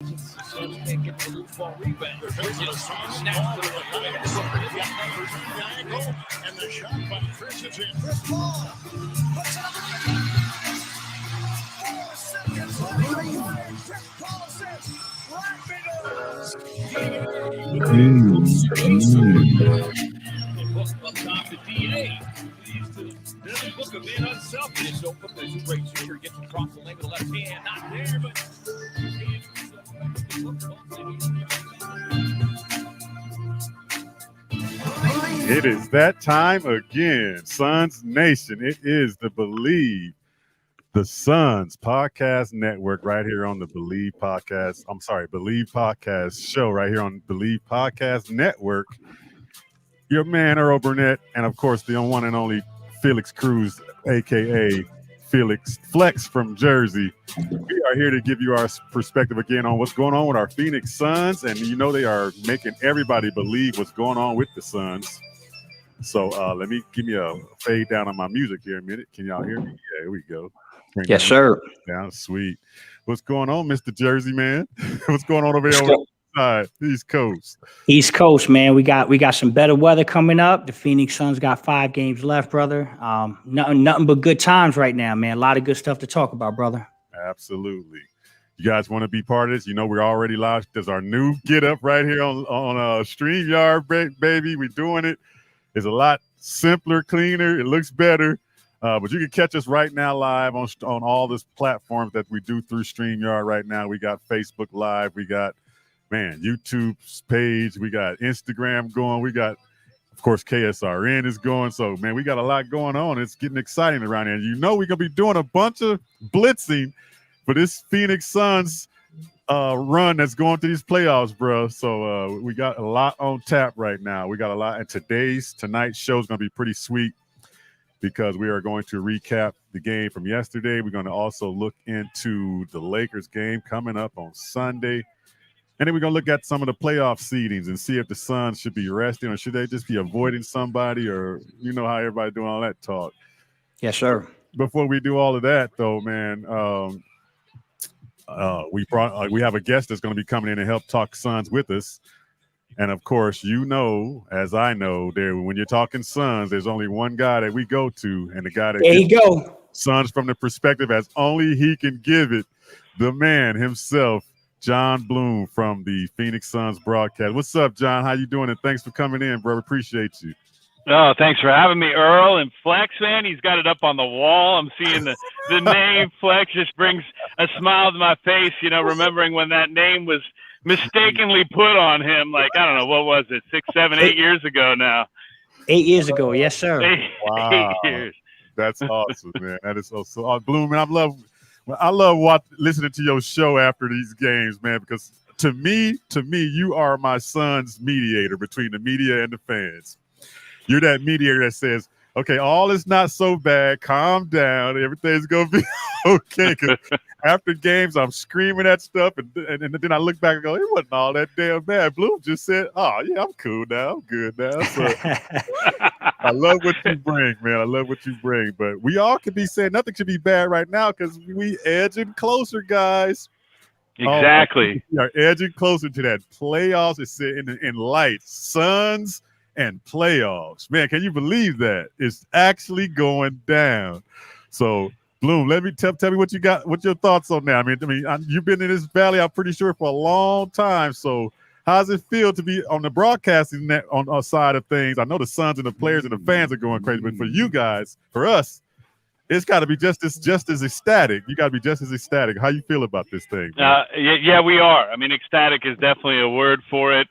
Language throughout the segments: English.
Can't get the loose ball rebound. Snap. And the shot by Cruz is in. Chris Paul puts it up. 4 seconds left. Chris Paul says, up top to DA. Devin Booker being unselfish. So Booker's a great shooter. Gets across the lane with the left hand. Not there, but it is that time again, Suns Nation. It is the Bleav Suns Podcast Network right here on the Bleav Podcast. Bleav Podcast show right here on Bleav Podcast Network. Your man, Earl Burnett, and of course, the one and only Felix Cruz, a.k.a. Flex from Jersey. We are here to give you our perspective again on what's going on with our Phoenix Suns, and you know they are making everybody believe what's going on with the Suns. So give me a fade down on my music here a minute. Can y'all hear me? Yeah, here we go. Yes, sir. Down, sweet. What's going on, Mr. Jersey man? What's going on over here on the side, East Coast? East Coast, man. We got some better weather coming up. The Phoenix Suns got 5 games left, brother. Nothing but good times right now, man. A lot of good stuff to talk about, brother. Absolutely. You guys want to be part of this? You know we're already live. There's our new get up right here on StreamYard, baby. We're doing it. It's a lot simpler, cleaner. It looks better. But you can catch us right now live on all this platforms that we do through StreamYard right now. We got Facebook Live. We got, YouTube's page. We got Instagram going. We got, of course, KSRN is going. So, man, we got a lot going on. It's getting exciting around here. You know we're going to be doing a bunch of blitzing for this Phoenix Suns run that's going through these playoffs, bro. So we got a lot on tap right now. We got a lot. And tonight's show is going to be pretty sweet because we are going to recap the game from yesterday. We're going to also look into the Lakers game coming up on Sunday. And then we're going to look at some of the playoff seedings and see if the Suns should be resting or should they just be avoiding somebody, or you know how everybody doing all that talk. Yes, sir. Before we do all of that, though, man, we have a guest that's going to be coming in and help talk Suns with us. And, of course, you know, as I know, when you're talking Suns, there's only one guy that we go to, and the guy that there you go. Suns from the perspective as only he can give it, the man himself, Jon Bloom from the Phoenix Suns broadcast. What's up, John? How you doing? And thanks for coming in, bro. Appreciate you. Oh, thanks for having me, Earl. And Flex, man, he's got it up on the wall. I'm seeing the name Flex just brings a smile to my face, you know, remembering when that name was mistakenly put on him, like, I don't know, what was it, 6, 7, 8 years ago now? 8 years ago, yes, sir. Wow. 8 years. That's awesome, man. That is so Bloom, man, I love listening to your show after these games, man, because to me, you are my Suns mediator between the media and the fans. You're that mediator that says, okay, all is not so bad. Calm down. Everything's going to be okay. Because after games, I'm screaming at stuff. And then I look back and go, it wasn't all that damn bad. Bloom just said, oh, yeah, I'm cool now. I'm good now. So I love what you bring, man. I love what you bring. But we all could be saying nothing should be bad right now because we edging closer, guys. Exactly. We are edging closer to that playoffs. It's in lights. Suns and playoffs. Man, can you believe that? It's actually going down. So, Bloom, let me tell me what you got, what your thoughts on that. I mean, you've been in this valley, I'm pretty sure, for a long time. So, how does it feel to be on the broadcasting net on our side of things? I know the Suns and the players and the fans are going crazy, but for you guys, for us, it's got to be just as ecstatic. You got to be just as ecstatic. How you feel about this thing? Yeah, we are. I mean, ecstatic is definitely a word for it.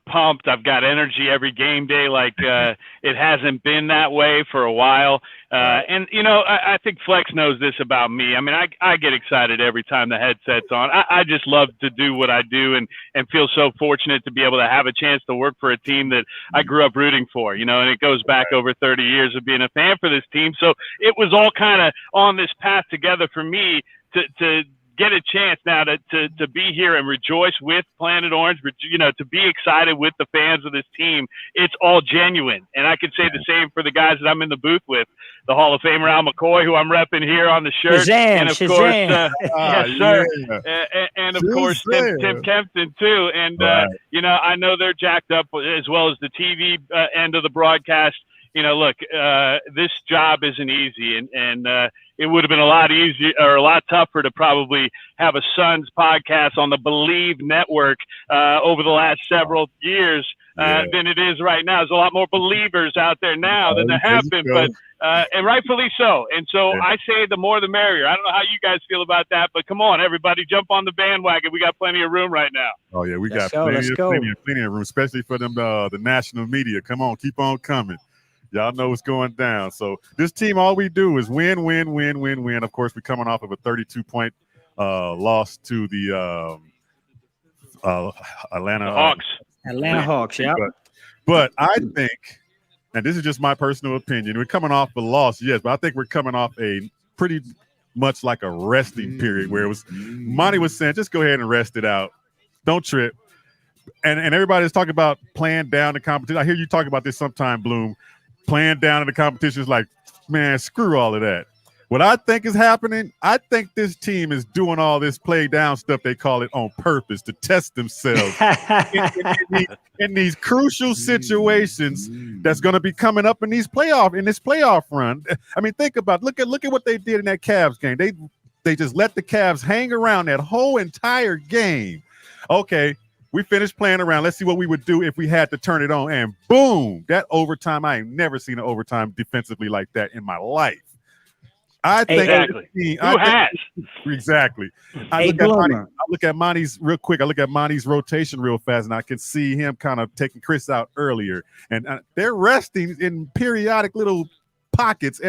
Pumped. I've got energy every game day like it hasn't been that way for a while. And, you know, I think Flex knows this about me. I mean, I get excited every time the headset's on. I just love to do what I do and feel so fortunate to be able to have a chance to work for a team that I grew up rooting for, you know, and it goes back over 30 years of being a fan for this team. So it was all kind of on this path together for me to get a chance now to be here and rejoice with Planet Orange, to be excited with the fans of this team, it's all genuine. And I could say the same for the guys that I'm in the booth with, the Hall of Famer Al McCoy, who I'm repping here on the shirt. Shazam, and of Shazam. course, yes, sir. Yeah. And of course, Tim Kempton too. And, I know they're jacked up as well as the TV end of the broadcast. Look, this job isn't easy, and it would have been a lot easier or a lot tougher to probably have a Suns podcast on the Bleav Network over the last several years than it is right now. There's a lot more believers out there now than there have been, but and rightfully so. And so I say the more the merrier. I don't know how you guys feel about that, but come on, everybody, jump on the bandwagon. We got plenty of room right now. Oh yeah, we got plenty of room, especially for them the national media. Come on, keep on coming. Y'all know what's going down. So this team, all we do is win, win, win, win, win. Of course, we're coming off of a 32-point loss to the Atlanta Hawks. Atlanta Hawks, yeah. But I think, and this is just my personal opinion, we're coming off a loss, yes, but I think we're coming off a pretty much like a resting period where it was Monty was saying, just go ahead and rest it out. Don't trip. And everybody's talking about playing down the competition. I hear you talk about this sometime, Bloom. Playing down in the competition is like, man, screw all of that. What I think is happening, I think this team is doing all this play down stuff, they call it, on purpose to test themselves in these crucial situations that's going to be coming up in this playoff run. I mean, think about look at what they did in that Cavs game. They just let the Cavs hang around that whole entire game. Okay. We finished playing around. Let's see what we would do if we had to turn it on. And boom, that overtime. I ain't never seen an overtime defensively like that in my life. I think exactly. Who has? Exactly. I look at Monty's real quick. I look at Monty's rotation real fast, and I can see him kind of taking Chris out earlier. And they're resting in periodic little pockets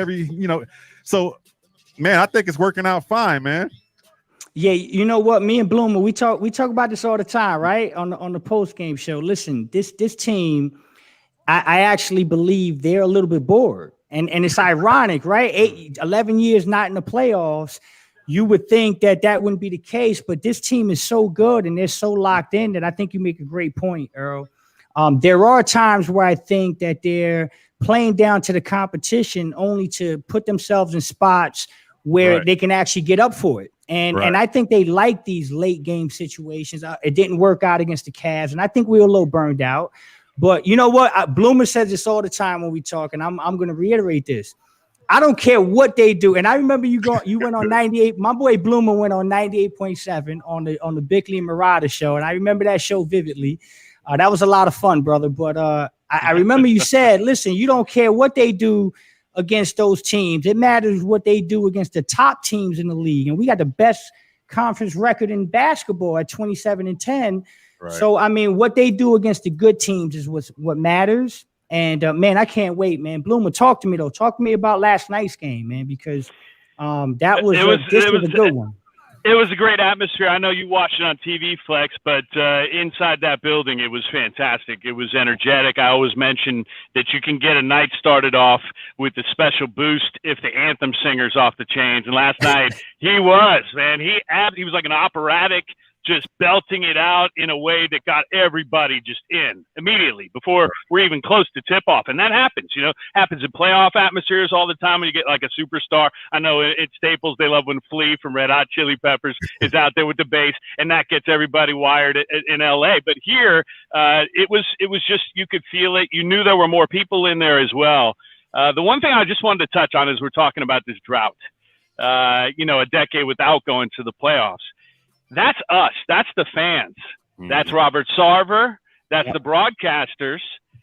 So, man, I think it's working out fine, man. Yeah, you know what? Me and Bloomer, we talk about this all the time, right? On the post game show. Listen, this team, I actually believe they're a little bit bored, and it's ironic, right? 11 years not in the playoffs. You would think that wouldn't be the case, but this team is so good and they're so locked in that I think you make a great point, Earl. There are times where I think that they're playing down to the competition only to put themselves in spots where they can actually get up for it. And I think they like these late game situations. It didn't work out against the Cavs, and I think we were a little burned out. But you know what? Bloomer says this all the time when we talk, and I'm going to reiterate this. I don't care what they do. And I remember you went on 98. My boy Bloomer went on 98.7 on the Bickley and Murata show, and I remember that show vividly. That was a lot of fun, brother. But I remember you said, listen, you don't care what they do against those teams. It matters what they do against the top teams in the league. And we got the best conference record in basketball at 27-10. Right. So, I mean, what they do against the good teams is what matters. And, man, I can't wait, man. Bloomer, talk to me, though. Talk to me about last night's game, man, because this was a good one. It was a great atmosphere. I know you watched it on TV, Flex, but inside that building, it was fantastic. It was energetic. I always mention that you can get a night started off with the special boost if the anthem singer's off the chains. And last night, he was, man. He was like an operatic, just belting it out in a way that got everybody just in immediately before we're even close to tip-off. And that happens, happens in playoff atmospheres all the time when you get like a superstar. I know at Staples, they love when Flea from Red Hot Chili Peppers is out there with the bass, and that gets everybody wired in L.A. But here, it was just, you could feel it. You knew there were more people in there as well. The one thing I just wanted to touch on is we're talking about this drought, a decade without going to the playoffs. That's us. That's the fans. That's Robert Sarver. That's the broadcasters.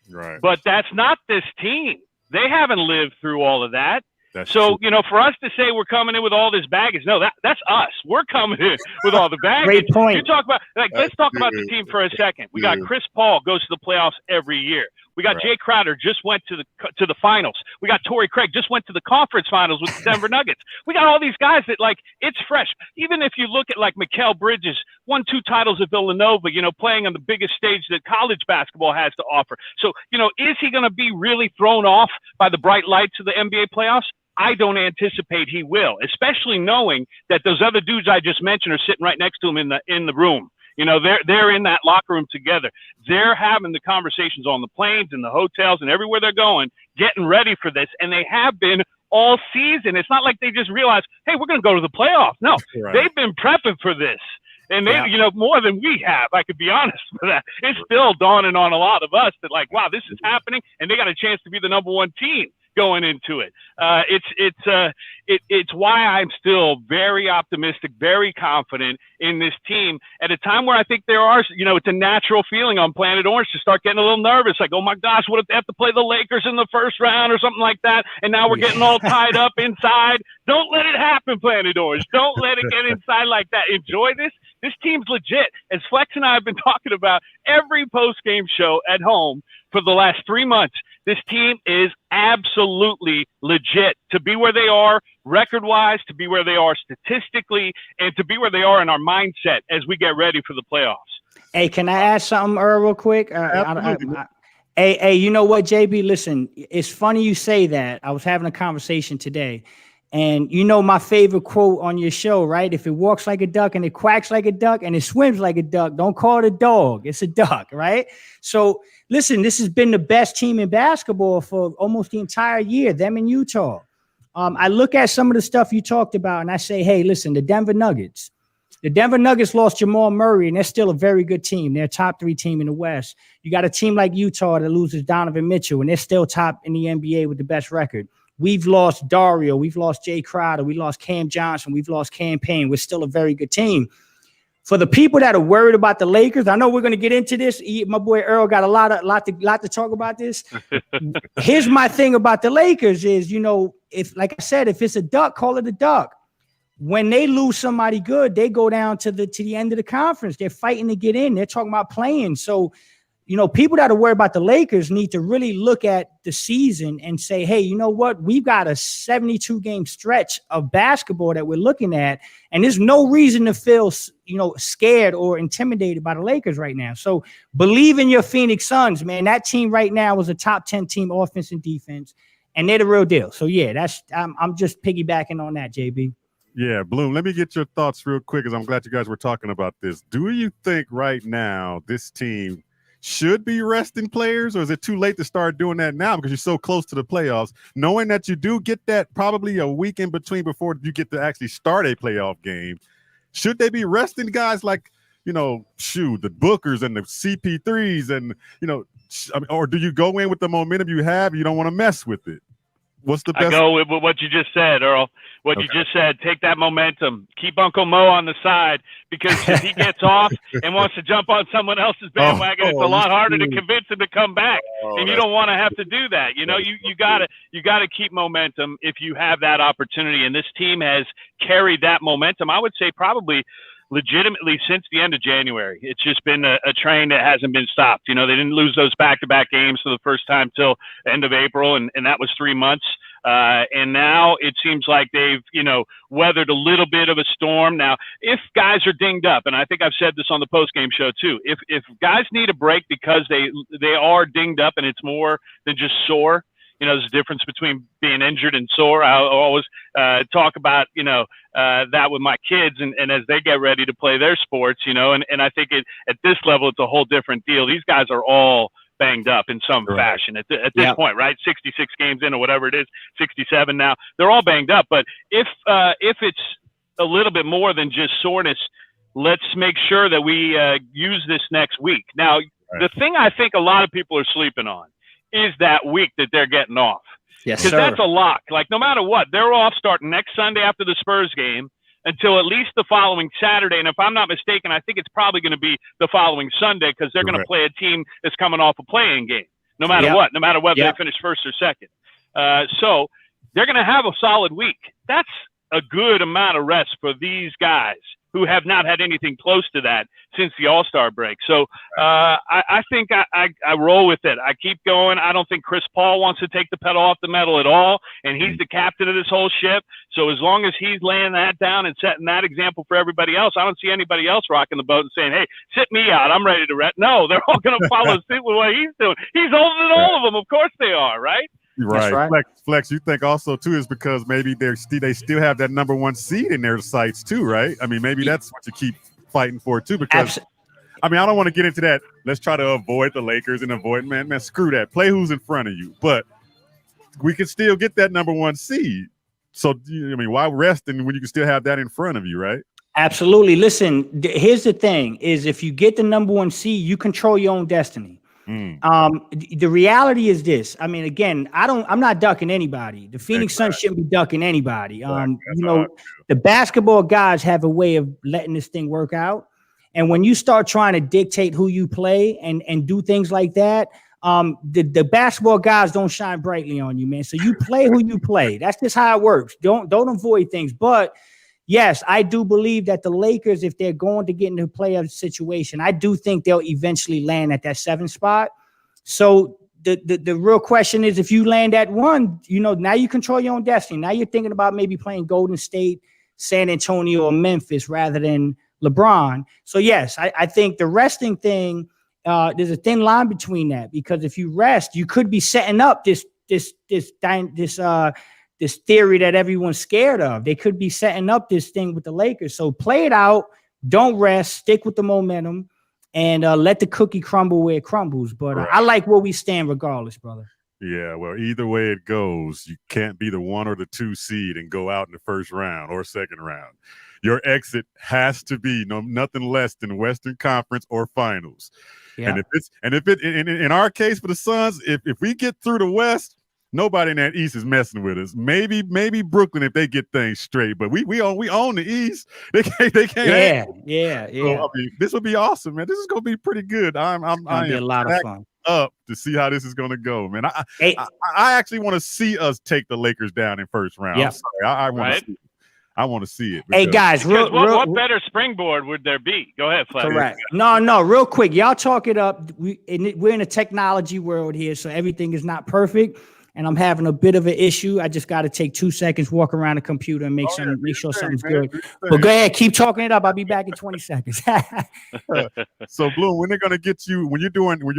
Right. But that's not this team. They haven't lived through all of that. So, for us to say we're coming in with all this baggage, no, that's us. We're coming in with all the baggage. Great point. You talk about, let's talk about the team for a second. We got Chris Paul goes to the playoffs every year. We got Jay Crowder just went to the finals. We got Torrey Craig just went to the conference finals with the Denver Nuggets. We got all these guys that it's fresh. Even if you look at Mikal Bridges, won 2 titles at Villanova, playing on the biggest stage that college basketball has to offer. So, is he going to be really thrown off by the bright lights of the NBA playoffs? I don't anticipate he will, especially knowing that those other dudes I just mentioned are sitting right next to him in the room. They're in that locker room together. They're having the conversations on the planes and the hotels and everywhere they're going, getting ready for this. And they have been all season. It's not like they just realized, hey, we're going to go to the playoffs. No, right. They've been prepping for this. And they, more than we have, I could be honest with that. It's still dawning on a lot of us that like, wow, this is happening. And they got a chance to be the number one team going into it. It's why I'm still very optimistic, very confident in this team at a time where I think there are, it's a natural feeling on Planet Orange to start getting a little nervous. Like, oh my gosh, what if they have to play the Lakers in the first round or something like that? And now we're getting all tied up inside. Don't let it happen, Planet Orange. Don't let it get inside like that. Enjoy this. This team's legit. As Flex and I have been talking about every post-game show at home for the last 3 months, this team is absolutely legit to be where they are record-wise, to be where they are statistically, and to be where they are in our mindset as we get ready for the playoffs. Hey, can I ask something, Earl, real quick? Hey, you know what, JB? Listen, it's funny you say that. I was having a conversation today. And my favorite quote on your show, right? If it walks like a duck and it quacks like a duck and it swims like a duck, don't call it a dog. It's a duck, right? So listen, this has been the best team in basketball for almost the entire year, them in Utah. I look at some of the stuff you talked about and I say, hey, listen, the Denver Nuggets lost Jamal Murray and they're still a very good team. They're a top 3 team in the West. You got a team like Utah that loses Donovan Mitchell and they're still top in the NBA with the best record. We've lost Dario. We've lost Jay Crowder. We lost Cam Johnson. We've lost Cam Payne. We're still a very good team. For the people that are worried about the Lakers, I know we're going to get into this. My boy Earl got a lot to talk about this. Here's my thing about the Lakers is, if, like I said, if it's a duck, call it a duck. When they lose somebody good, they go down to the end of the conference. They're fighting to get in. They're talking about playing. So, people that are worried about the Lakers need to really look at the season and say, hey, you know what? We've got a 72-game stretch of basketball that we're looking at, and there's no reason to feel, scared or intimidated by the Lakers right now. So believe in your Phoenix Suns, man. That team right now is a top 10 team offense and defense, and they're the real deal. So, yeah, I'm just piggybacking on that, JB. Yeah, Bloom, let me get your thoughts real quick, because I'm glad you guys were talking about this. Do you think right now this team should be resting players, or is it too late to start doing that now because you're so close to the playoffs, knowing that you do get that probably a week in between before you get to actually start a playoff game? Should they be resting guys like, the Bookers and the CP3s and, or do you go in with the momentum you have? You don't want to mess with it. What's the best? I go with what you just said, Earl. What you just said. Take that momentum. Keep Uncle Mo on the side, because if he gets off and wants to jump on someone else's bandwagon, it's a lot harder to convince him to come back. And you don't want to have to do that. You gotta keep momentum if you have that opportunity. And this team has carried that momentum, I would say, probably legitimately since the end of January. It's just been a train that hasn't been stopped. They didn't lose those back-to-back games for the first time till end of April, and that was 3 months. And now it seems like they've, weathered a little bit of a storm. Now, if guys are dinged up, and I think I've said this on the post-game show too, if guys need a break because they are dinged up and it's more than just sore, there's a difference between being injured and sore. I always talk about, that with my kids and as they get ready to play their sports, and I think at this level, it's a whole different deal. These guys are all banged up in some fashion at this point, right? 66 games in or whatever it is, 67 now. They're all banged up. But if it's a little bit more than just soreness, let's make sure that we use this next week. Now, the thing I think a lot of people are sleeping on is that week that they're getting off. Yes, because that's a lock. Like, no matter what, they're off starting next Sunday after the Spurs game until at least the following Saturday. And if I'm not mistaken, I think it's probably going to be the following Sunday, because they're going to play a team that's coming off a play-in game, no matter what, no matter whether they finish first or second. So they're going to have a solid week. That's a good amount of rest for these guys who have not had anything close to that since the All-Star break. So I think I roll with it. I keep going. I don't think Chris Paul wants to take the pedal off the metal at all, and he's the captain of this whole ship. So as long as he's laying that down and setting that example for everybody else, I don't see anybody else rocking the boat and saying, hey, sit me out. I'm ready to rest. No, they're all going to follow suit with what he's doing. He's older than all of them. Of course they are, right? Right. That's right. Flex, you think also too is because maybe they still have that number 1 seed in their sights too, right? I mean, maybe that's what you keep fighting for too, because I mean, I don't want to get into that. Let's try to avoid the Lakers and avoid man, screw that. Play who's in front of you, but we can still get that number 1 seed. So I mean, why resting when you can still have that in front of you, right? Absolutely. Listen, here's the thing: is if you get the number 1 seed, you control your own destiny. The reality is this. I mean, again, I'm not ducking anybody. The Phoenix Suns shouldn't be ducking anybody. The basketball guys have a way of letting this thing work out. And when you start trying to dictate who you play and do things like that, the basketball guys don't shine brightly on you, man. So you play who you play. That's just how it works. Don't avoid things. But yes, I do believe that the Lakers, if they're going to get into a playoff situation, I do think they'll eventually land at that 7th spot. So the real question is, if you land at 1, now you control your own destiny. Now you're thinking about maybe playing Golden State, San Antonio, or Memphis rather than LeBron. So yes, I think the resting thing, there's a thin line between that, because if you rest, you could be setting up this theory that everyone's scared of. They could be setting up this thing with the Lakers. So play it out, don't rest, stick with the momentum, and let the cookie crumble where it crumbles. But I like where we stand regardless, brother. Yeah, well, either way it goes, you can't be the 1 or the 2 seed and go out in the first round or second round. Your exit has to be nothing less than Western Conference or Finals. Yeah. And if it in our case for the Suns, if we get through the West, nobody in that East is messing with us. Maybe Brooklyn if they get things straight, but we own the East. They can't. Yeah. So, I mean, this will be awesome, man. This is gonna be pretty good. I am a lot of fun. Up to see how this is going to go, man. I actually want to see us take the Lakers down in first round. Yeah. I'm sorry, I want to see it. I want to see it. Hey guys, what better springboard would there be? Go ahead, Flex. Correct. No, real quick, y'all talk it up. We're in a technology world here, so everything is not perfect. And I'm having a bit of an issue. I just got to take 2 seconds, walk around the computer, and make sure something's good. But go ahead, keep talking it up. I'll be back in 20 seconds. So, Bloom, when they're gonna get you when you're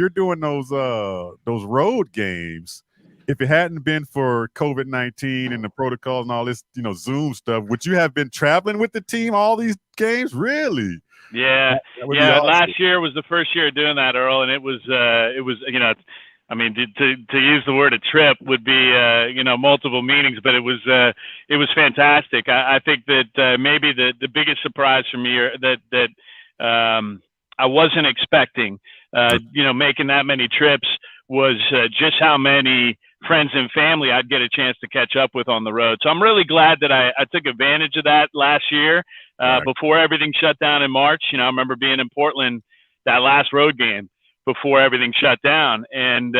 doing those road games, if it hadn't been for COVID-19 and the protocols and all this, Zoom stuff, would you have been traveling with the team all these games? Really? Yeah. Awesome. Last year was the first year doing that, Earl, and it was I mean, to use the word a trip would be, multiple meanings, but it was fantastic. I think that maybe the biggest surprise for me that I wasn't expecting, making that many trips was just how many friends and family I'd get a chance to catch up with on the road. So I'm really glad that I took advantage of that last year before everything shut down in March. I remember being in Portland that last road game before everything shut down. And,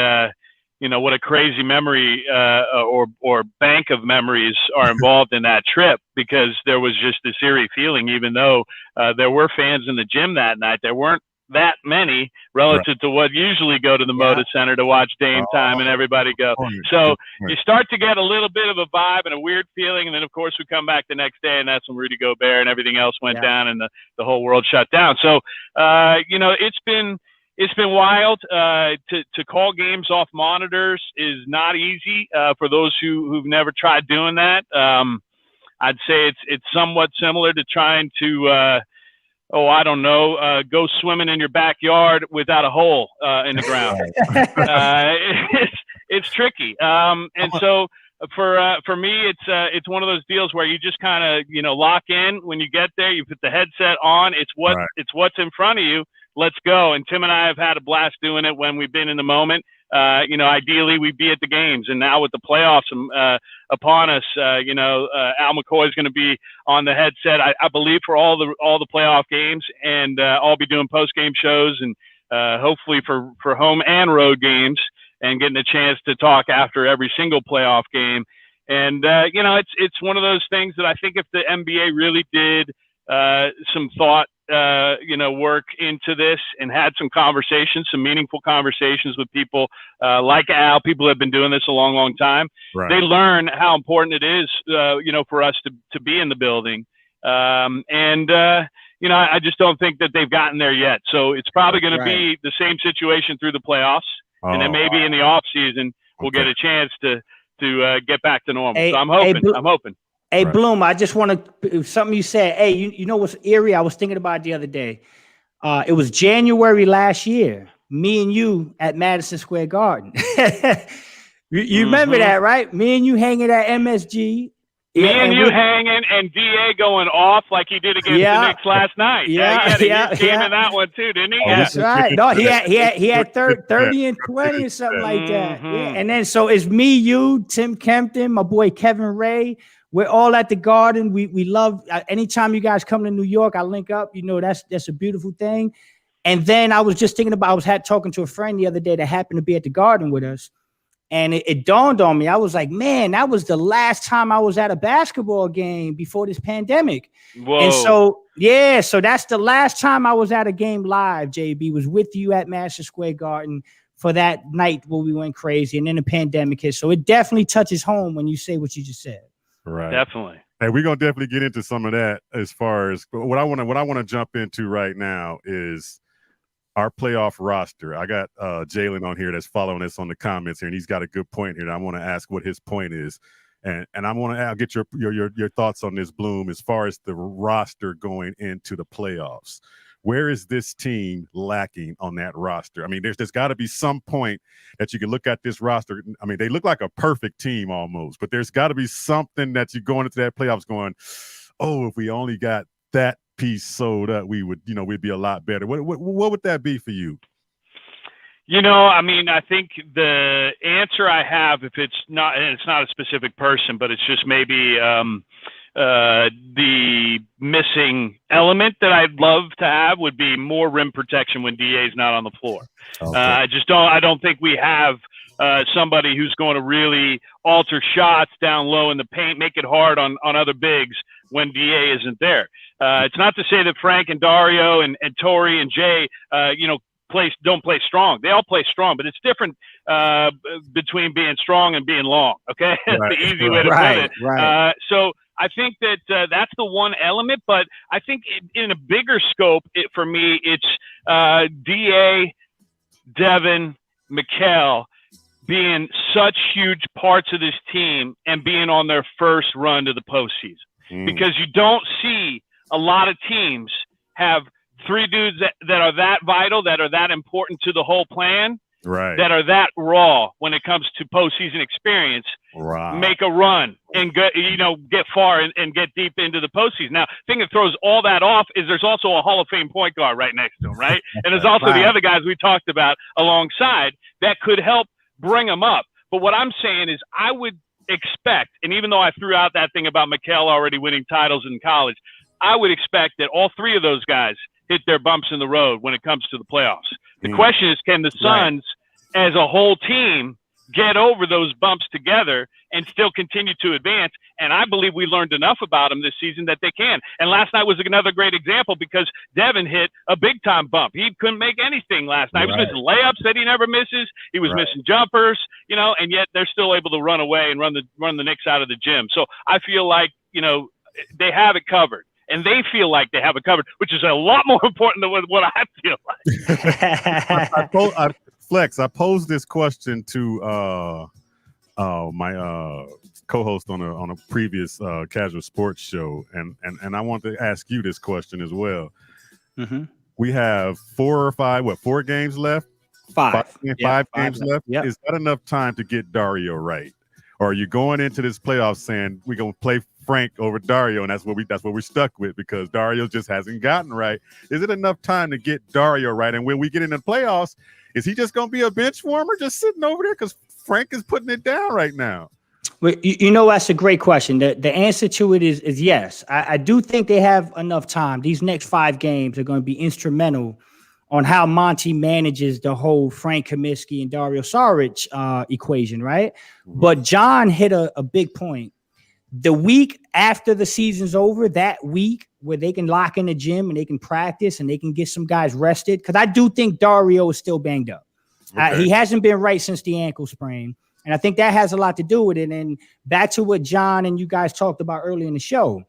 what a crazy memory or bank of memories are involved in that trip, because there was just this eerie feeling, even though there were fans in the gym that night. There weren't that many relative to what usually go to the Moda Center to watch Dame Time and everybody go. So you start to get a little bit of a vibe and a weird feeling. And then, of course, we come back the next day, and that's when Rudy Gobert and everything else went down and the whole world shut down. So, it's been wild. To call games off monitors is not easy for those who've never tried doing that. I'd say it's somewhat similar to trying to go swimming in your backyard without a hole in the ground. It's tricky. And so for me, it's one of those deals where you just kind of lock in when you get there. You put the headset on. It's what's in front of you. Let's go. And Tim and I have had a blast doing it when we've been in the moment. Ideally we'd be at the games, and now with the playoffs upon us, Al McCoy is going to be on the headset, I believe, for all the playoff games, and I'll be doing post game shows, and hopefully for home and road games, and getting a chance to talk after every single playoff game. And it's one of those things that I think if the NBA really did some thought work into this and had some meaningful conversations with people like Al, people who have been doing this a long, long time. Right. They learn how important it is, for us to be in the building. I just don't think that they've gotten there yet. So it's probably going to be the same situation through the playoffs. And then maybe in the off season, we'll get a chance to to get back to normal. Hey, so I'm hoping. hey, I'm hoping. Hey, Right. Bloom, I just want to something you said. Hey, you know what's eerie? I was thinking about it the other day. It was January last year. Me and you at Madison Square Garden. You remember that, right? Me and you hanging at MSG. Me and you hanging, and DA going off like he did against the Knicks last night. He had a huge game in that one too, didn't he? Oh, Yeah. That's right. No, he had 30 and 20 or something like that. Yeah. And then so it's me, you, Tim Kempton, my boy Kevin Ray. We're all at the Garden. We love anytime you guys come to New York, I link up. You know, that's a beautiful thing. And then I was just thinking about, I was talking to a friend the other day that happened to be at the Garden with us. And it dawned on me. I was like, man, that was the last time I was at a basketball game before this pandemic. Whoa. And so, yeah, so that's the last time I was at a game live, JB, was with you at Madison Square Garden for that night where we went crazy and then the pandemic hit. So it definitely touches home when you say what you just said. Right. Definitely. Hey, we're gonna definitely get into some of that as far as what I want to jump into right now is our playoff roster. I got Jalen on here that's following us on the comments here, and he's got a good point here. And I want to ask what his point is, and I'll get your thoughts on this, Bloom, as far as the roster going into the playoffs. Where is this team lacking on that roster? I mean, there's got to be some point that you can look at this roster. I mean, they look like a perfect team almost, but there's got to be something that you're going into that playoffs going, oh, if we only got that piece sold up, we'd be a lot better. What would that be for you? You know, I mean, I think the answer I have, if it's not, and it's not a specific person, but it's just maybe the missing element that I'd love to have would be more rim protection when DA's not on the floor. Okay. I don't think we have somebody who's going to really alter shots down low in the paint, make it hard on other bigs when DA isn't there. It's not to say that Frank and Dario and Torrey and Jay, don't play strong. They all play strong, but it's different between being strong and being long. Okay, that's the easy way to put it. Right. So I think that that's the one element, but I think in a bigger scope, for me, it's DA, Devin, Mikal being such huge parts of this team and being on their first run to the postseason. Because you don't see a lot of teams have three dudes that are that vital, that are that important to the whole plan, right, that are that raw when it comes to postseason experience, make a run and get far and get deep into the postseason. Now, the thing that throws all that off is there's also a Hall of Fame point guard right next to him, right? And there's also the other guys we talked about alongside that could help bring them up. But what I'm saying is I would expect, and even though I threw out that thing about Mikal already winning titles in college, I would expect that all three of those guys hit their bumps in the road when it comes to the playoffs. The question is, can the Suns as a whole team get over those bumps together and still continue to advance? And I believe we learned enough about them this season that they can. And last night was another great example because Devin hit a big-time bump. He couldn't make anything last night. He was missing layups that he never misses. He was missing jumpers, and yet they're still able to run away and run the Knicks out of the gym. So I feel like, they have it covered. And they feel like they have it covered, which is a lot more important than what I feel like. Flex, I posed this question to my co-host on a previous casual sports show, and I want to ask you this question as well. Mm-hmm. We have 4 games left? Five games left? Yep. Is that enough time to get Dario right? Or are you going into this playoff saying we're going to play Frank over Dario, and that's what we're stuck with because Dario just hasn't gotten right? Is it enough time to get Dario right? And when we get into the playoffs, is he just going to be a bench warmer just sitting over there? Because Frank is putting it down right now. Well, that's a great question. The answer to it is yes. I do think they have enough time. These next 5 games are going to be instrumental on how Monty manages the whole Frank Kaminsky and Dario Saric equation, right? Mm-hmm. But Jon hit a big point. The week after the season's over, that week where they can lock in the gym and they can practice and they can get some guys rested, because I do think Dario is still banged up. Okay. He hasn't been right since the ankle sprain, and I think that has a lot to do with it. And back to what Jon and you guys talked about earlier in the show,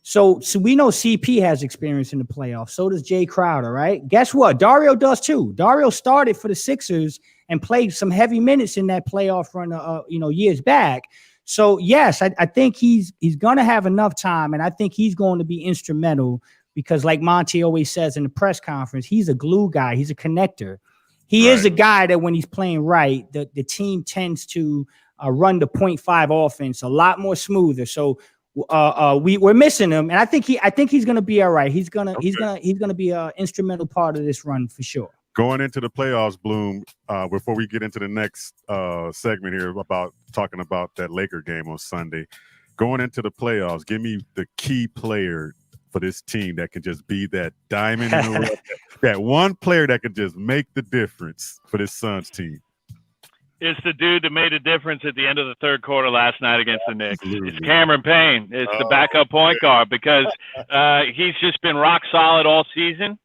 So we know CP has experience in the playoffs. So does Jay Crowder, right? Guess what? Dario does too. Dario started for the Sixers and played some heavy minutes in that playoff run, years back. So yes, I think he's going to have enough time, and I think he's going to be instrumental because, like Monty always says in the press conference, he's a glue guy. He's a connector. He is a guy that when he's playing right, the team tends to run the 0.5 offense a lot more smoother. So we're missing him, and I think he's going to be all right. He's going to be an instrumental part of this run for sure. Going into the playoffs, Bloom, before we get into the next segment here about talking about that Laker game on Sunday, going into the playoffs, give me the key player for this team that can just be that diamond in the rough, that one player that can just make the difference for this Suns team. It's the dude that made a difference at the end of the third quarter last night against the Knicks. It's Cameron Payne. It's the backup point guard because he's just been rock solid all season.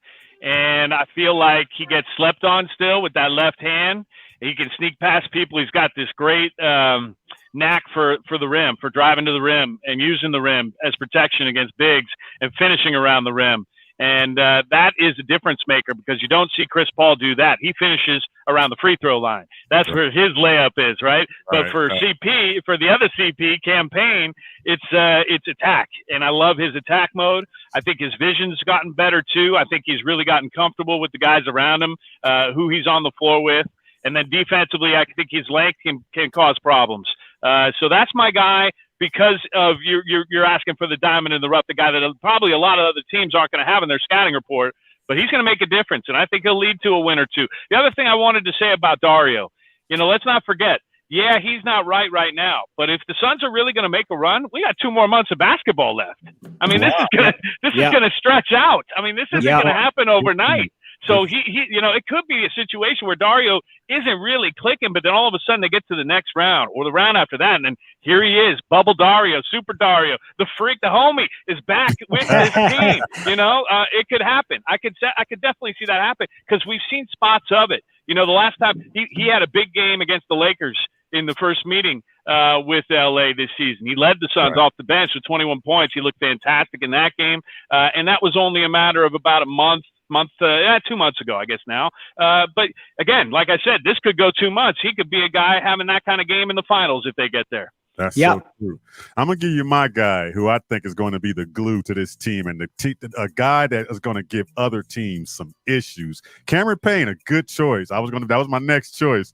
And I feel like he gets slept on still with that left hand. He can sneak past people. He's got this great knack for the rim, for driving to the rim and using the rim as protection against bigs and finishing around the rim. And that is a difference maker because you don't see Chris Paul do that. He finishes around the free throw line. That's where his layup is, right? But for CP, for the other CP campaign, it's attack. And I love his attack mode. I think his vision's gotten better too. I think he's really gotten comfortable with the guys around him, who he's on the floor with. And then defensively, I think his length can cause problems. So that's my guy. Because of you're asking for the diamond in the rough, the guy that probably a lot of other teams aren't going to have in their scouting report, but he's going to make a difference, and I think he'll lead to a win or two. The other thing I wanted to say about Dario, let's not forget, he's not right now, but if the Suns are really going to make a run, we got 2 more months of basketball left. I mean, this is gonna stretch out. I mean, this isn't going to happen overnight. So he it could be a situation where Dario isn't really clicking, but then all of a sudden they get to the next round or the round after that, and then here he is, Bubble Dario, Super Dario, the freak, the homie is back with his team. It could happen. I could definitely see that happen because we've seen spots of it. The last time he had a big game against the Lakers in the first meeting with LA this season. He led the Suns off the bench with 21 points. He looked fantastic in that game, and that was only a matter of about a month, 2 months ago, I guess now. But again, like I said, this could go 2 months. He could be a guy having that kind of game in the finals if they get there. That's so true. I'm going to give you my guy who I think is going to be the glue to this team and a guy that is going to give other teams some issues. Cameron Payne, a good choice. That was my next choice.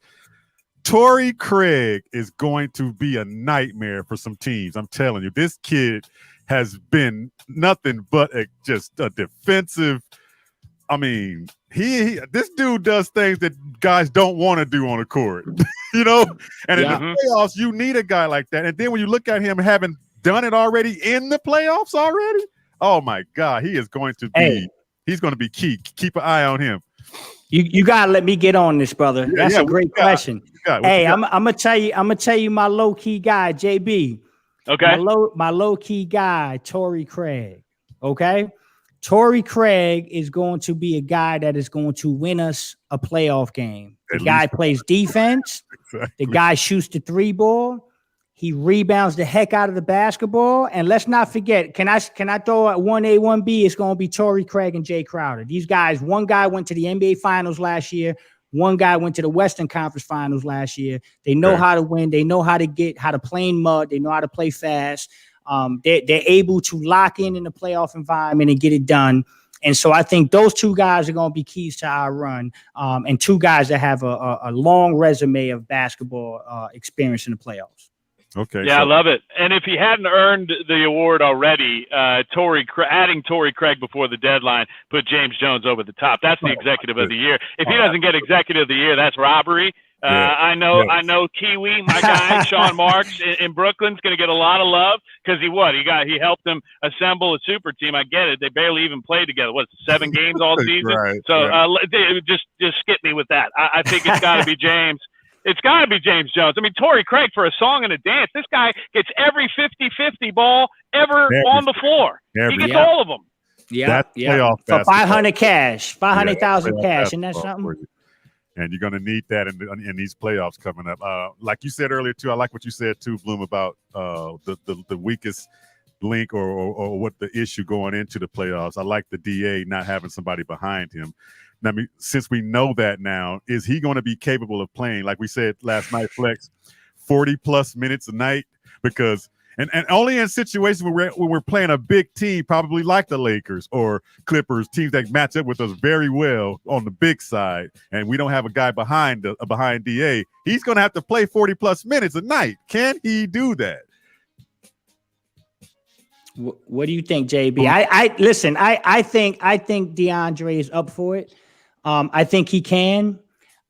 Torrey Craig is going to be a nightmare for some teams. I'm telling you, this kid has been nothing but just a defensive. I mean, this dude does things that guys don't want to do on the court, And in the playoffs, you need a guy like that. And then when you look at him having done it already in the playoffs already, oh my God, he is going to be. He's going to be key. Keep an eye on him. You gotta let me get on this, brother. That's a great question. Hey, I'm gonna tell you my low key guy, JB. Okay. My low key guy, Torrey Craig. Okay. Torrey Craig is going to be a guy that is going to win us a playoff game. The guy plays defense. Exactly. The guy shoots the 3 ball. He rebounds the heck out of the basketball. And let's not forget, can I throw at 1A, 1B? It's going to be Torrey Craig and Jay Crowder. These guys, one guy went to the NBA Finals last year. One guy went to the Western Conference Finals last year. They know how to win. They know how to play in mud. They know how to play fast. They're able to lock in the playoff environment and get it done. And so I think those 2 guys are going to be keys to our run, and 2 guys that have a long resume of basketball experience in the playoffs. Okay. Yeah, I love it. And if he hadn't earned the award already, adding Torrey Craig before the deadline put James Jones over the top. That's the executive of the year. If he doesn't get executive of the year, that's robbery. I know Kiwi, my guy, Sean Marks in Brooklyn's going to get a lot of love because he helped them assemble a super team. I get it. They barely even played together. 7 games all season? Just skip me with that. I think it's got to be James. It's got to be James Jones. I mean, Torrey Craig for a song and a dance. This guy gets every 50-50 ball ever on the floor. He gets all of them. Yeah. For 500 cash, 500,000 cash. And that's something. And you're going to need that in these playoffs coming up. Like you said earlier, too, I like what you said, too, Bloom, about the weakest link or what the issue going into the playoffs. I like the DA not having somebody behind him. Now, since we know that now, is he going to be capable of playing, like we said last night, Flex, 40-plus minutes a night? Because and only in situations when we're playing a big team, probably like the Lakers or Clippers, teams that match up with us very well on the big side, and we don't have a guy behind DA, he's going to have to play 40-plus minutes a night. Can he do that? What do you think, JB? I think DeAndre is up for it. I think he can.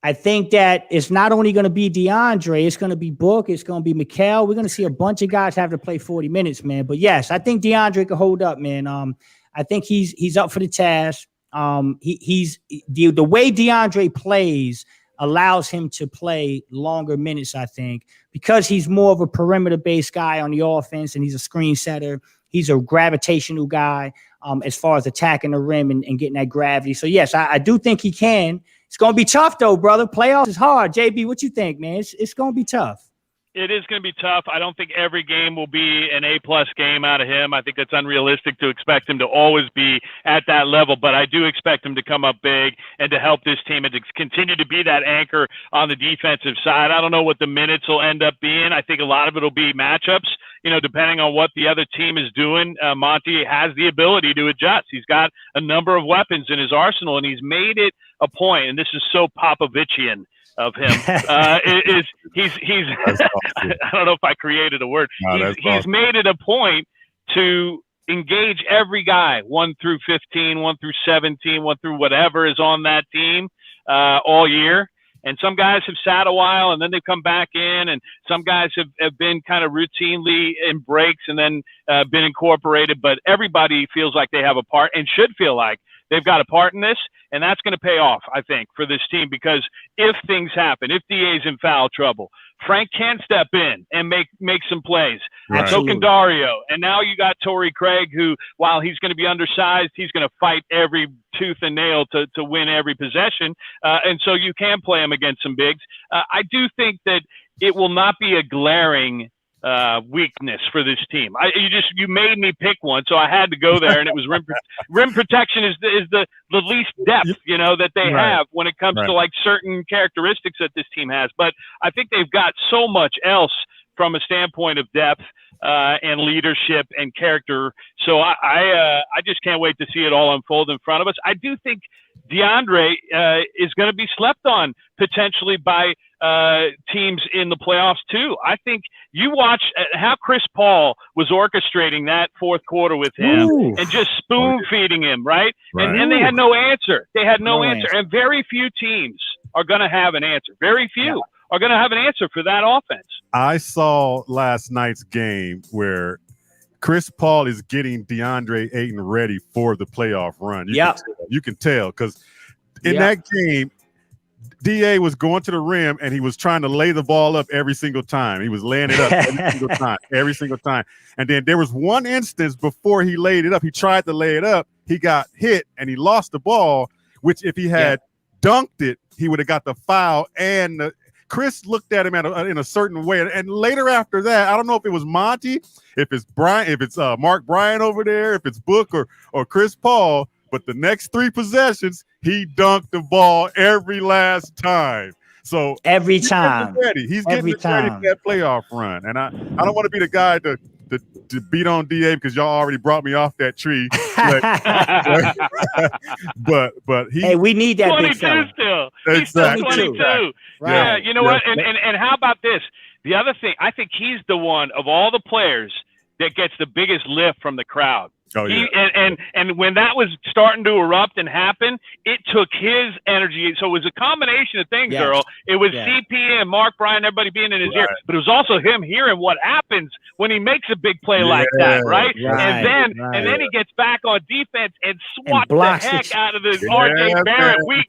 I think that it's not only going to be DeAndre, it's going to be Book, it's going to be Mikal. We're going to see a bunch of guys have to play 40 minutes, man. But yes, I think DeAndre can hold up, man. I think he's up for the task. He's the way DeAndre plays allows him to play longer minutes, I think, because he's more of a perimeter-based guy on the offense, and he's a screen setter. He's a gravitational guy as far as attacking the rim and getting that gravity. So, yes, I do think he can. It's going to be tough, though, brother. Playoffs is hard. JB, what you think, man? It's going to be tough. It is going to be tough. I don't think every game will be an A-plus game out of him. I think it's unrealistic to expect him to always be at that level, but I do expect him to come up big and to help this team and to continue to be that anchor on the defensive side. I don't know what the minutes will end up being. I think a lot of it will be matchups. Depending on what the other team is doing, Monty has the ability to adjust. He's got a number of weapons in his arsenal, and he's made it a point, and this is so Popovichian of him. He's I don't know if I created a word. No, he's made it a point to engage every guy, 1 through 15, 1 through 17, 1 through whatever is on that team all year. And some guys have sat a while and then they've come back in, and some guys have been kind of routinely in breaks and then been incorporated. But everybody feels like they have a part and should feel like they've got a part in this, and that's going to pay off, I think, for this team, because if things happen, if DA's in foul trouble, Frank can step in and make some plays. Right. And so can Dario. And now you got Torrey Craig, who, while he's going to be undersized, he's going to fight every tooth and nail to win every possession. And so you can play him against some bigs. I do think that it will not be a glaring weakness for this team. You made me pick one, so I had to go there, and it was rim protection is the least depth, that they have when it comes to like certain characteristics that this team has. But I think they've got so much else from a standpoint of depth and leadership and character. So I just can't wait to see it all unfold in front of us. I do think DeAndre is going to be slept on potentially by teams in the playoffs too. I think you watch how Chris Paul was orchestrating that fourth quarter with him and just spoon feeding him, right? And they had no answer. They had no answer. And very few teams are going to have an answer. Very few are going to have an answer for that offense. I saw last night's game where Chris Paul is getting DeAndre Ayton ready for the playoff run. You can tell because in that game, DA was going to the rim and he was trying to lay the ball up every single time. He was laying it up every single time. And then there was one instance before he laid it up. He tried to lay it up. He got hit and he lost the ball, which if he had dunked it, he would have got the foul. And Chris looked at him in a certain way. And later after that, I don't know if it was Monty, if it's Brian, if it's Mark Bryan over there, if it's Book or Chris Paul. But the next 3 possessions, he dunked the ball every last time. So every time, he's getting ready for that playoff run. And I don't want to be the guy to beat on DA because y'all already brought me off that tree. but we need that 22 big fella. still. He's Exactly. still 22. Right. Yeah, you know what? And how about this? The other thing, I think he's the one of all the players that gets the biggest lift from the crowd. Oh, yeah. And when that was starting to erupt and happen, it took his energy. So it was a combination of things, Earl. It was CP and Mark Bryan, everybody being in his ear, but it was also him hearing what happens when he makes a big play like that, right? And then he gets back on defense and swats the heck out of the RJ Barrett weak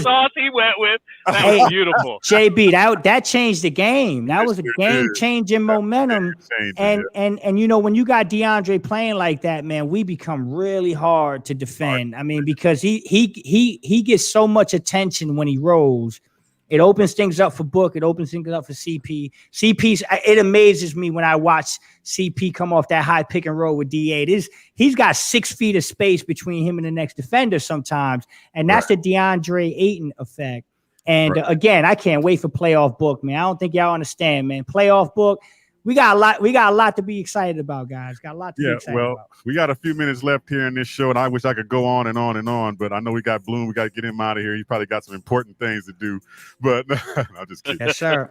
sauce he went with. That was beautiful. JB, that changed the game. That was a game-changing momentum. And when you got DeAndre playing like that, man, we become really hard to defend. I mean, because he gets so much attention when he rolls, It opens things up for Book. It opens things up for CP. It amazes me when I watch CP come off that high pick and roll with DA. He's got 6 feet of space between him and the next defender sometimes, and that's the DeAndre Ayton effect. And again, I can't wait for playoff Book, man. I don't think y'all understand, man. Playoff Book. We got a lot to be excited about, guys. Got a lot to be excited about. We got a few minutes left here in this show, and I wish I could go on and on and on, but I know we got Bloom. We got to get him out of here. He's probably got some important things to do. But I'm just kidding. Yes, sir.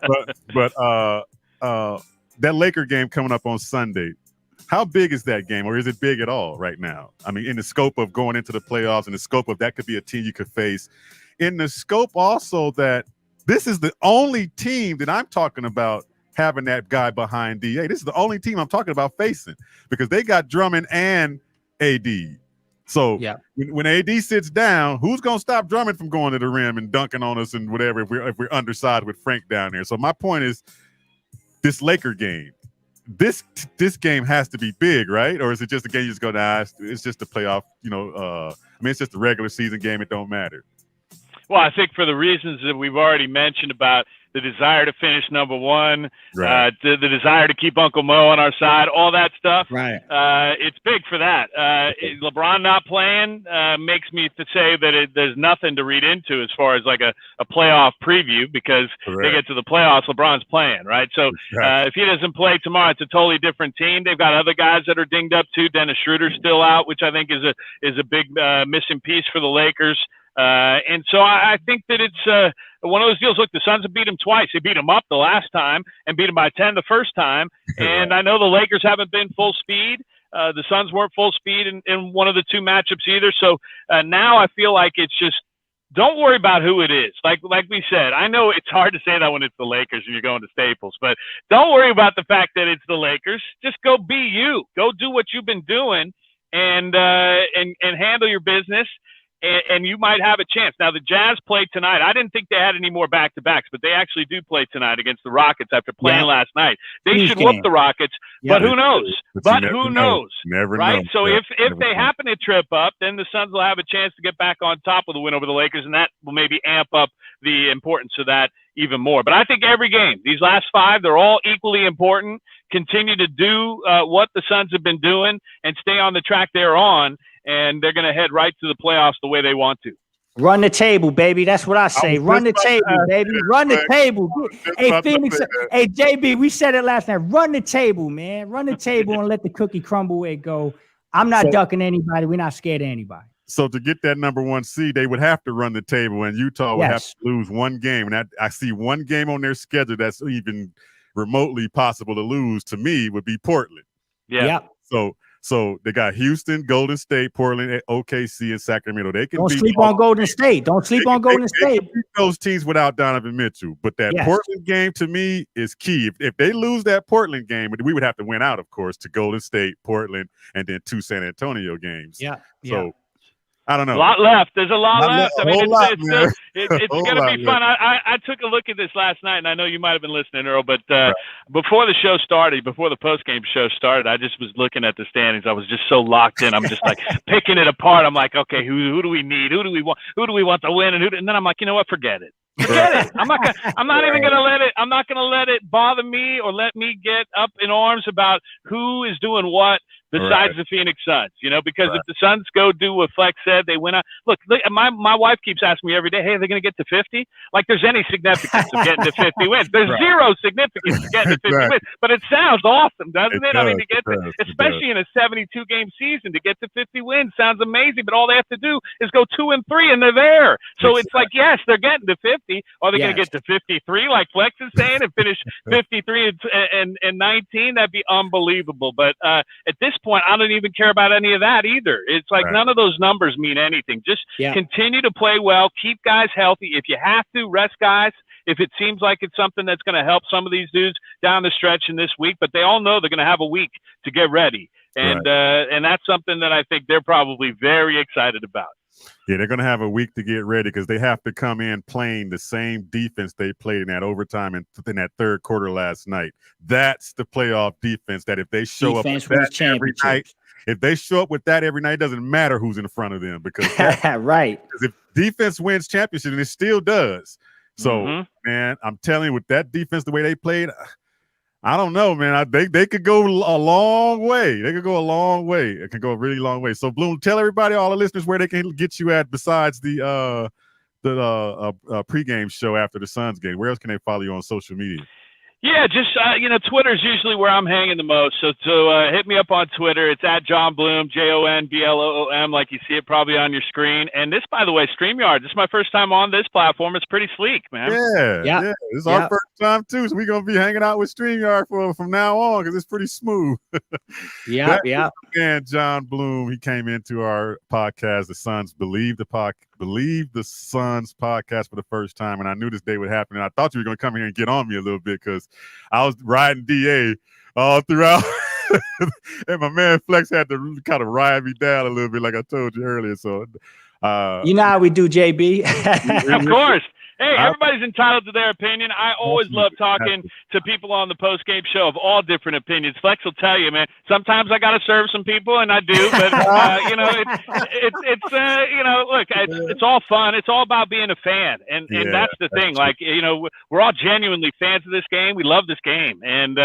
But that Laker game coming up on Sunday, how big is that game, or is it big at all right now? I mean, in the scope of going into the playoffs, and the scope of that could be a team you could face, in the scope also that this is the only team that I'm talking about having that guy behind DA. This is the only team I'm talking about facing, because they got Drummond and AD. So when AD sits down, who's going to stop Drummond from going to the rim and dunking on us and whatever if we're undersized with Frank down there? So my point is, this Laker game, this game has to be big, right? Or is it just a game you just go, nah, it's just a playoff, it's just a regular season game. It don't matter. Well, I think for the reasons that we've already mentioned about the desire to finish number one, the desire to keep Uncle Mo on our side, all that stuff. Right. It's big for that. LeBron not playing makes me to say that there's nothing to read into as far as like a playoff preview, because they get to the playoffs, LeBron's playing, right? So if he doesn't play tomorrow, it's a totally different team. They've got other guys that are dinged up too. Dennis Schroeder's still out, which I think is a big missing piece for the Lakers. And so I think that it's one of those deals. Look, the Suns have beat him twice. They beat him up the last time and beat him by 10 the first time. And I know the Lakers haven't been full speed. The Suns weren't full speed in one of the 2 matchups either. So now I feel like it's just, don't worry about who it is. Like we said, I know it's hard to say that when it's the Lakers and you're going to Staples, but don't worry about the fact that it's the Lakers. Just go be you. Go do what you've been doing and handle your business. And you might have a chance. Now, the Jazz play tonight. I didn't think they had any more back-to-backs, but they actually do play tonight against the Rockets after playing last night. They should whoop the Rockets, but who knows? Who knows? Never right? know. So if they happen to trip up, then the Suns will have a chance to get back on top with a win over the Lakers, and that will maybe amp up the importance of that even more. But I think every game, these last 5, they're all equally important. Continue to do what the Suns have been doing and stay on the track they're on, and they're going to head right to the playoffs the way they want to. Run the table, baby. That's what I say. Run the table, baby. Run the table. Hey, Felix. Hey, JB, we said it last night. Run the table, man. Run the table and let the cookie crumble where it go. I'm not ducking anybody. We're not scared of anybody. So to get that number 1 seed, they would have to run the table, and Utah would have to lose one game. And I see one game on their schedule that's even remotely possible to lose, to me, would be Portland. Yeah. So they got Houston, Golden State, Portland, OKC, and Sacramento. They can Don't sleep on Golden State. Don't sleep on Golden State. They can beat those teams without Donovan Mitchell. But that Portland game, to me, is key. If they lose that Portland game, we would have to win out, of course, to Golden State, Portland, and then 2 San Antonio games. So I don't know. A lot left. There's a lot left. I mean, it's going to be fun. Left. I took a look at this last night, and I know you might have been listening, Earl, but before the show started, before the postgame show started, I just was looking at the standings. I was just so locked in. I'm just like picking it apart. I'm like, okay, who do we need? Who do we want? Who do we want to win? And then I'm like, you know what? Forget it. Forget it. I'm not even going to let it. I'm not going to let it bother me or let me get up in arms about who is doing what besides the Phoenix Suns, because if the Suns go do what Flex said, they win out. Look, my wife keeps asking me every day, hey, are they going to get to 50? Like there's any significance of getting to 50 wins. There's zero significance of getting to 50 wins, but it sounds awesome, doesn't it? I mean, to get to, especially in a 72-game season, to get to 50 wins sounds amazing, but all they have to do is go 2-3 and they're there. So it's like, yes, they're getting to 50. Are they going to get to 53 like Flex is saying and finish 53 and 19? That'd be unbelievable. But at this point, I don't even care about any of that either. It's like none of those numbers mean anything. Just continue to play well, keep guys healthy. If you have to, rest guys. If it seems like it's something that's going to help some of these dudes down the stretch in this week, but they all know they're going to have a week to get ready. And that's something that I think they're probably very excited about. Yeah, they're going to have a week to get ready because they have to come in playing the same defense they played in that overtime and in that third quarter last night. That's the playoff defense that if they show up with that every night, it doesn't matter who's in front of them because because if defense wins championship, and it still does, So, man, I'm telling you, with that defense, the way they played, I don't know, man. They could go a long way. They could go a long way. It could go a really long way. So, Bloom, tell everybody, all the listeners, where they can get you at besides the pregame show after the Suns game. Where else can they follow you on social media? Yeah, just, Twitter's usually where I'm hanging the most. So hit me up on Twitter. It's at Jon Bloom, JONBLOOM, like you see it probably on your screen. And this, by the way, StreamYard, this is my first time on this platform. It's pretty sleek, man. Yeah. This is our first time, too. So we're going to be hanging out with StreamYard from now on because it's pretty smooth. Yeah. And Jon Bloom, he came into our podcast, the Suns Bleav the Suns Podcast for the first time, and I knew this day would happen. And I thought you were going to come here and get on me a little bit because I was riding DA all throughout, and my man Flex had to kind of ride me down a little bit, like I told you earlier. So, you know how we do, JB. Of course. Hey, everybody's entitled to their opinion. I always love talking to people on the post-game show of all different opinions. Flex will tell you, man, sometimes I got to serve some people, and I do. But, look, it's all fun. It's all about being a fan. And that's the thing. True. Like, we're all genuinely fans of this game. We love this game, and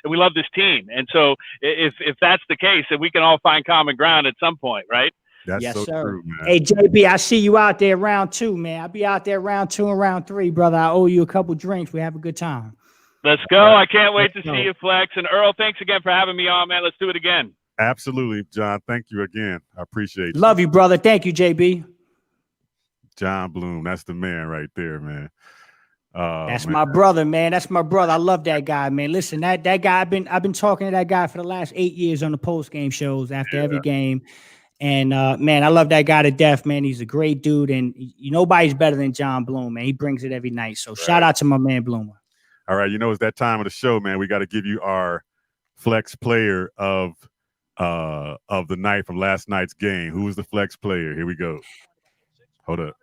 we love this team. And so if that's the case, then we can all find common ground at some point, right? That's yes, so sir. True, man. Hey, JB, I see you out there round 2, man. I'll be out there round 2 and round 3, brother. I owe you a couple drinks. We have a good time. Let's go. I can't wait to see you, Flex. And Earl, thanks again for having me on, man. Let's do it again. Absolutely, John. Thank you again. I appreciate you. Love you, brother. Thank you, JB. Jon Bloom. That's the man right there, man. That's my brother, man. That's my brother. I love that guy, man. Listen, that guy, I've been talking to that guy for the last 8 years on the post-game shows after every game. And, man, I love that guy to death, man. He's a great dude, and nobody's better than Jon Bloom, man. He brings it every night. So shout out to my man Bloomer. All right, it's that time of the show, man. We got to give you our flex player of the night from last night's game. Who was the flex player? Here we go. Hold up.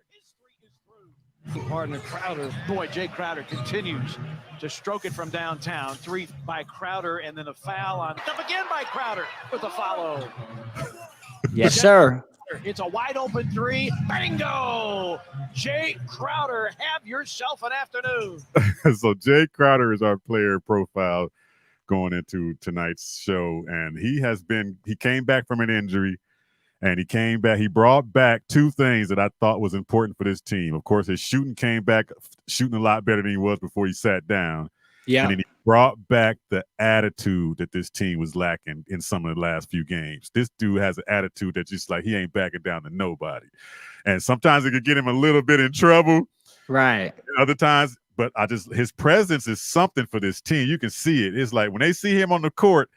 Partner Crowder. Boy, Jay Crowder continues to stroke it from downtown. 3 by Crowder, and then a foul on up again by Crowder with a follow. Yes, sir. It's a wide open 3. Bingo! Jay Crowder, have yourself an afternoon. So Jay Crowder is our player profile going into tonight's show, and he came back from an injury, and he brought back 2 things that I thought was important for this team. Of course, his shooting came back shooting a lot better than he was before he sat down. Yeah. And then he brought back the attitude that this team was lacking in some of the last few games. This dude has an attitude that just like he ain't backing down to nobody. And sometimes it could get him a little bit in trouble. Right. And other times, but his presence is something for this team. You can see it. It's like when they see him on the court,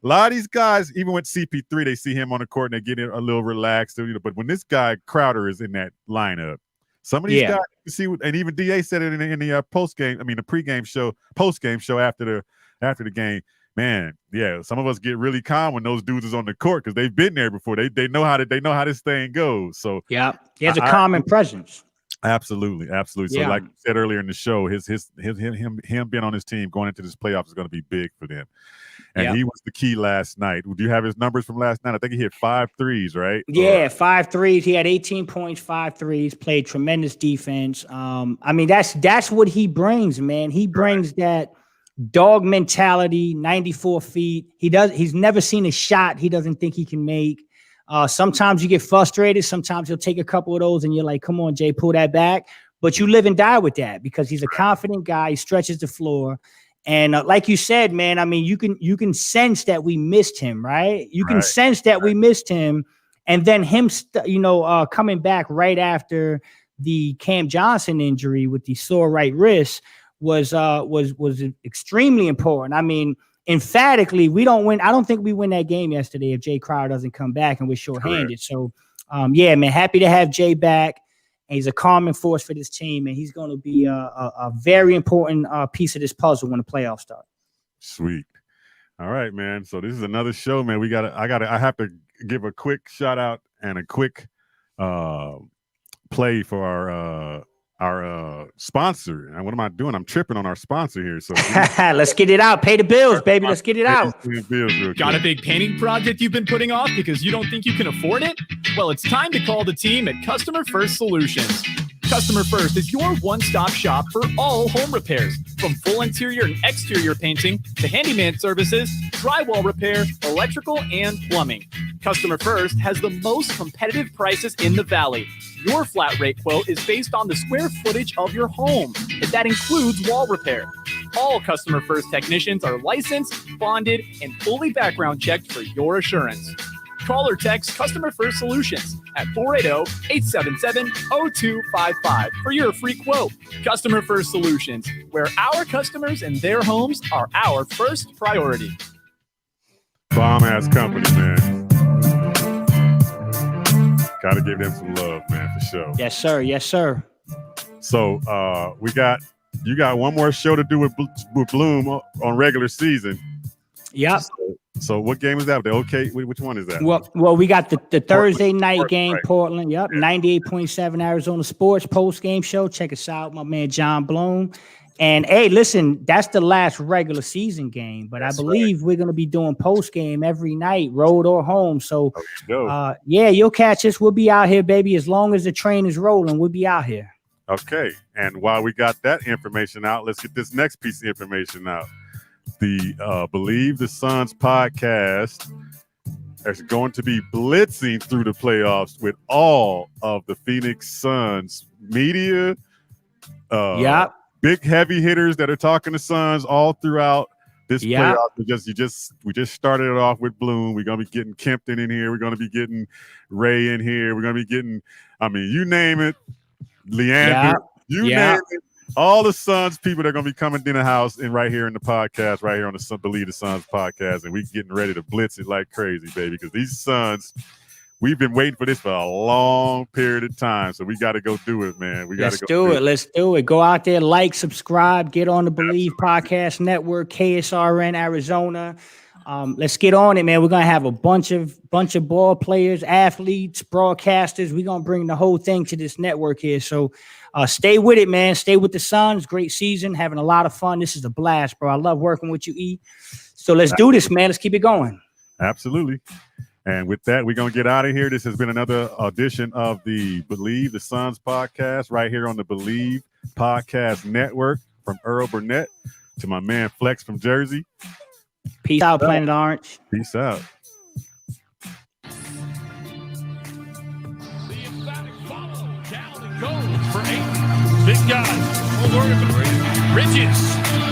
a lot of these guys, even with CP3, they see him on the court and they get a little relaxed. But when this guy Crowder is in that lineup, some of these guys, you see, and even DA said it in the pregame show, post-game show after the game. Man, some of us get really calm when those dudes is on the court because they've been there before. They know how this thing goes. So he has a common presence. Absolutely. So like you said earlier in the show, him being on his team going into this playoffs is going to be big for them. And he was the key last night. Do you have his numbers from last night? I think he hit 5 threes, right? Yeah, 5 threes. He had 18 points, 5 threes, played tremendous defense. That's what he brings, man. He brings that dog mentality, 94 feet. He's never seen a shot he doesn't think he can make. Sometimes you get frustrated. Sometimes he'll take a couple of those and you're like, come on, Jay, pull that back. But you live and die with that because he's a confident guy. He stretches the floor. And like you said, man, I mean, you can sense that we missed him, right? You can sense that we missed him. And then him, coming back right after the Cam Johnson injury with the sore right wrist was extremely important. I mean, emphatically, we don't win. I don't think we win that game yesterday if Jay Crowder doesn't come back and we're shorthanded. Correct. So, man, happy to have Jay back. And he's a calming force for this team, and he's going to be a very important piece of this puzzle when the playoffs start. Sweet. All right, man. So this is another show, man. I have to give a quick shout out and a quick play for our sponsor. And what am I doing? I'm tripping on our sponsor here. So let's get it out. Pay the bills, baby. Let's get it out. Got a big painting project you've been putting off because you don't think you can afford it? Well, it's time to call the team at Customer First Solutions. Customer First is your one-stop shop for all home repairs, from full interior and exterior painting to handyman services, drywall repair, electrical, and plumbing. Customer First has the most competitive prices in the Valley. Your flat rate quote is based on the square footage of your home, and that includes wall repair. All Customer First technicians are licensed, bonded, and fully background checked for your assurance. Call or text Customer First Solutions at 480-877-0255 for your free quote. Customer First Solutions, where our customers and their homes are our first priority. Bomb-ass company, man. Gotta give them some love, man, for sure. Yes, sir. Yes, sir. So you got one more show to do with Bloom on regular season. Yep. So what game is that? Which one is that? Well, we got the Thursday night game, right. Portland. Yep, 98.7 Arizona Sports post-game show. Check us out, my man Jon Bloom. And hey, listen, that's the last regular season game, but I believe we're gonna be doing post-game every night, road or home. So yeah, you'll catch us. We'll be out here, baby. As long as the train is rolling, we'll be out here. Okay. And while we got that information out, let's get this next piece of information out. The Bleav Suns Podcast is going to be blitzing through the playoffs with all of the Phoenix Suns media. Big heavy hitters that are talking to Suns all throughout this playoff. We just started it off with Bloom. We're gonna be getting Kempton in here. We're gonna be getting Ray in here. We're gonna be getting, you name it, Leander, name it. All the Suns people that are going to be coming in the house and right here in the podcast, right here on the Bleav Suns Podcast, and we getting ready to blitz it like crazy, baby, because these Suns, we've been waiting for this for a long period of time, so we got to go do it, man. Let's do it. Go out there, like, subscribe, get on the Bleav Podcast Network, KSRN Arizona. Let's get on it, man. We're gonna have a bunch of ball players, athletes, broadcasters. We're gonna bring the whole thing to this network here. So stay with it, man. Stay with the Suns. Great season, having a lot of fun. This is a blast, bro. I love working with you, E. So let's do this, man. Let's keep it going. Absolutely. And with that, we're gonna get out of here. This has been another edition of the Bleav Suns Podcast right here on the Bleav Podcast Network. From Earl Burnett to my man Flex from Jersey. Peace out, Planet Orange. Peace out. The emphatic follow down and goes for 8. Big guy. Bridges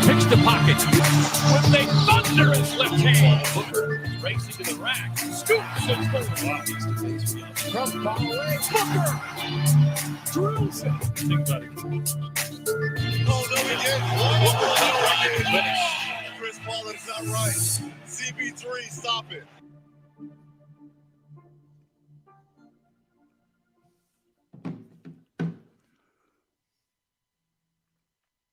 picks the pocket with a thunderous left hand. Booker racing to the rack. Scoops and scores. From far away. Booker drills it. Think about it. Oh, no, he did. Booker finish. Chris Paul, that is not right. CP3, stop it.